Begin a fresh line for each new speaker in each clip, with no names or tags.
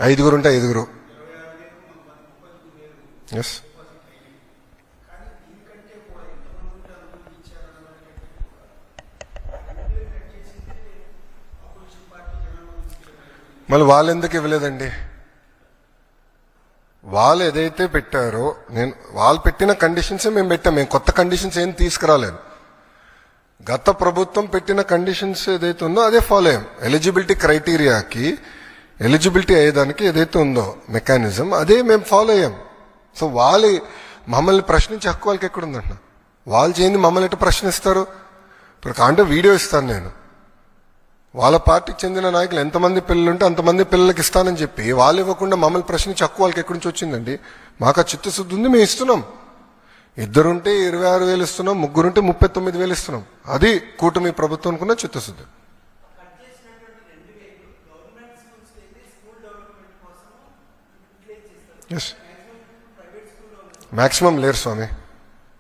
5 ఉంటే 5. ఎస్. మళ్ళీ వాళ్ళు ఎందుకు ఇవ్వలేదండి? వాళ్ళు ఏదైతే పెట్టారో వాళ్ళు పెట్టిన కండిషన్సే మేము పెట్టాం. మేము కొత్త కండిషన్స్ ఏం తీసుకురాలేదు. గత ప్రభుత్వం పెట్టిన కండిషన్స్ ఏదైతే ఉందో అదే ఫాలో అయ్యాం. ఎలిజిబిలిటీ క్రైటీరియాకి ఎలిజిబిలిటీ అయ్యేదానికి ఏదైతే ఉందో మెకానిజం అదే మేము ఫాలో అయ్యాం. సో వాళ్ళు మమ్మల్ని ప్రశ్నించే హక్కు వాళ్ళకి ఎక్కడుందంట? వాళ్ళు చేయండి మమ్మల్ని ఎట్లా ప్రశ్నిస్తారు? ఇప్పుడు కాంటే వీడియో ఇస్తాను నేను. వాళ్ళ పార్టీకి చెందిన నాయకులు ఎంతమంది పిల్లలు ఉంటే అంతమంది పిల్లలకి ఇస్తానని చెప్పి వాళ్ళు ఇవ్వకుండా మమ్మల్ని ప్రశ్నించి హక్కు వాళ్ళకి ఎక్కడి నుంచి వచ్చిందండి? మాకు ఆ చిత్తశుద్ధి ఉంది, మేము ఇస్తున్నాం. 2 ఉంటే 26,000 ఇస్తున్నాం, 3 ఉంటే 39,000 ఇస్తున్నాం. అది కూటమి ప్రభుత్వం అనుకున్న చిత్తశుద్ధి. ఎస్, మ్యాక్సిమం లేరు స్వామి.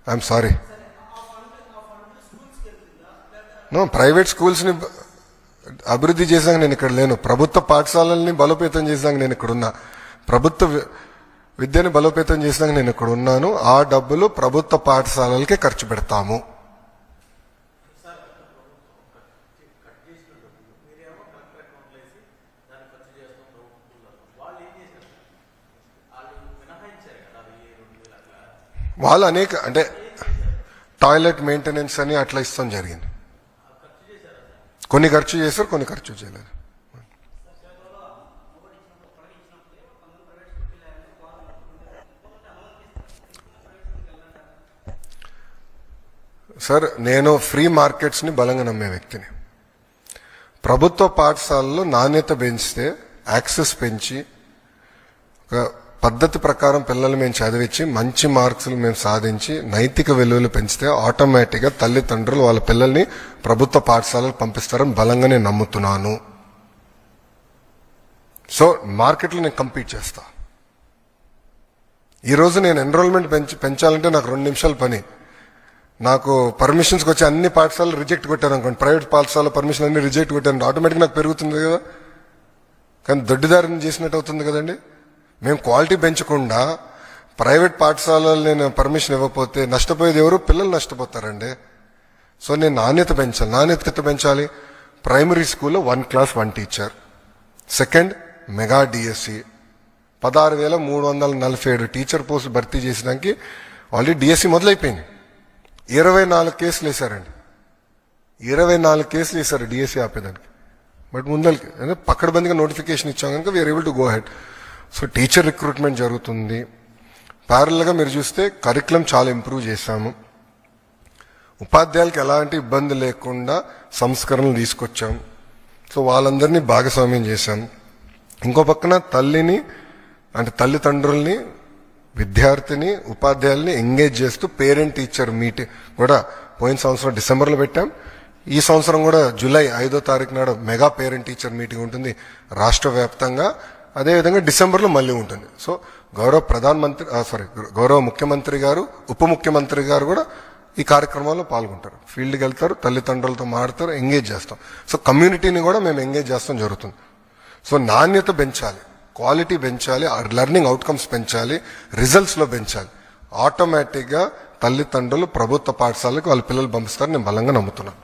I'm sorry. నో, ప్రైవేట్ స్కూల్స్ని అభివృద్ధి చేశాక నేను ఇక్కడ లేను. ప్రభుత్వ పాఠశాలల్ని బలోపేతం చేశాక నేను ఇక్కడ ఉన్నా. ప్రభుత్వ విద్యని బలోపేతం చేశాక నేను ఇక్కడ ఉన్నాను. ఆ డబ్బులు ప్రభుత్వ పాఠశాలలకే ఖర్చు పెడతాము. వాళ్ళు అనేక అంటే టాయిలెట్ మెయింటెనెన్స్ అని అట్లా ఇస్తాం జరిగింది. కొన్ని ఖర్చు చేశారు, కొన్ని ఖర్చు చేయలేదు. సార్, నేను ఫ్రీ మార్కెట్స్ని బలంగా నమ్మే వ్యక్తిని. ప్రభుత్వ పాఠశాలలో నాణ్యత పెంచితే, యాక్సెస్ పెంచి, ఒక పద్ధతి ప్రకారం పిల్లలు మేము చదివించి మంచి మార్క్స్లు మేము సాధించి నైతిక విలువలు పెంచితే ఆటోమేటిక్గా తల్లిదండ్రులు వాళ్ళ పిల్లల్ని ప్రభుత్వ పాఠశాలకు పంపిస్తారని బలంగా నేను నమ్ముతున్నాను. సో మార్కెట్లో నేను కంపీట్ చేస్తా. ఈరోజు నేను ఎన్రోల్మెంట్ పెంచాలంటే నాకు 2 నిమిషాల పని. నాకు పర్మిషన్స్కి వచ్చి అన్ని పాఠశాలలు రిజెక్ట్ కొట్టాను అనుకోండి, ప్రైవేట్ పాఠశాల పర్మిషన్ అన్ని రిజెక్ట్ కొట్టాను, ఆటోమేటిక్గా నాకు పెరుగుతుంది కదా. కానీ దొడ్డిదారిని చేసినట్టు అవుతుంది కదండి. మేము క్వాలిటీ పెంచకుండా ప్రైవేట్ పాఠశాలలు నేను పర్మిషన్ ఇవ్వకపోతే నష్టపోయేది ఎవరు? పిల్లలు నష్టపోతారండి. సో నేను నాణ్యత పెంచాలి. నాణ్యత పెంచాలి. ప్రైమరీ స్కూల్లో 1 class 1 teacher. Second, mega DSC 16,347 teacher పోస్టులు భర్తీ చేసడానికి ఆల్రెడీ డిఎస్సి మొదలైపోయింది. 24 కేసులు వేశారండి. 24 కేసులు వేశారు డిఎస్సి ఆపేదానికి. బట్ ముందరికి పక్కడబందిగా నోటిఫికేషన్ ఇచ్చాం కనుక we are able to go ahead. So teacher recruitment జరుగుతుంది. ప్యారల్గా మీరు చూస్తే కరికులం చాలా ఇంప్రూవ్ చేశాము. ఉపాధ్యాయులకు ఎలాంటి ఇబ్బంది లేకుండా సంస్కరణలు తీసుకొచ్చాం. సో వాళ్ళందరినీ భాగస్వామ్యం చేశాం. ఇంకో పక్కన తల్లిదండ్రుల్ని, విద్యార్థిని, ఉపాధ్యాయుల్ని ఎంగేజ్ చేస్తూ పేరెంట్ టీచర్ మీటింగ్ కూడా పోయిన సంవత్సరం డిసెంబర్లో పెట్టాం. ఈ సంవత్సరం కూడా జూలై 5వ తారీఖు నాడు మెగా పేరెంట్ టీచర్ మీటింగ్ ఉంటుంది రాష్ట్ర వ్యాప్తంగా. అదేవిధంగా డిసెంబర్లో మళ్ళీ ఉంటుంది. సో గౌరవ ముఖ్యమంత్రి గారు, ఉప ముఖ్యమంత్రి గారు కూడా ఈ కార్యక్రమాల్లో పాల్గొంటారు. ఫీల్డ్కి వెళ్తారు, తల్లిదండ్రులతో మాట్లాడతారు, ఎంగేజ్ చేస్తాం. సో కమ్యూనిటీని కూడా మేము ఎంగేజ్ చేస్తాం జరుగుతుంది. సో నాణ్యత పెంచాలి, క్వాలిటీ పెంచాలి, లెర్నింగ్ అవుట్కమ్స్ పెంచాలి, రిజల్ట్స్లో పెంచాలి. ఆటోమేటిక్గా తల్లిదండ్రులు ప్రభుత్వ పాఠశాలకు వాళ్ళ పిల్లలు పంపిస్తారని నేను బలంగా నమ్ముతున్నాను.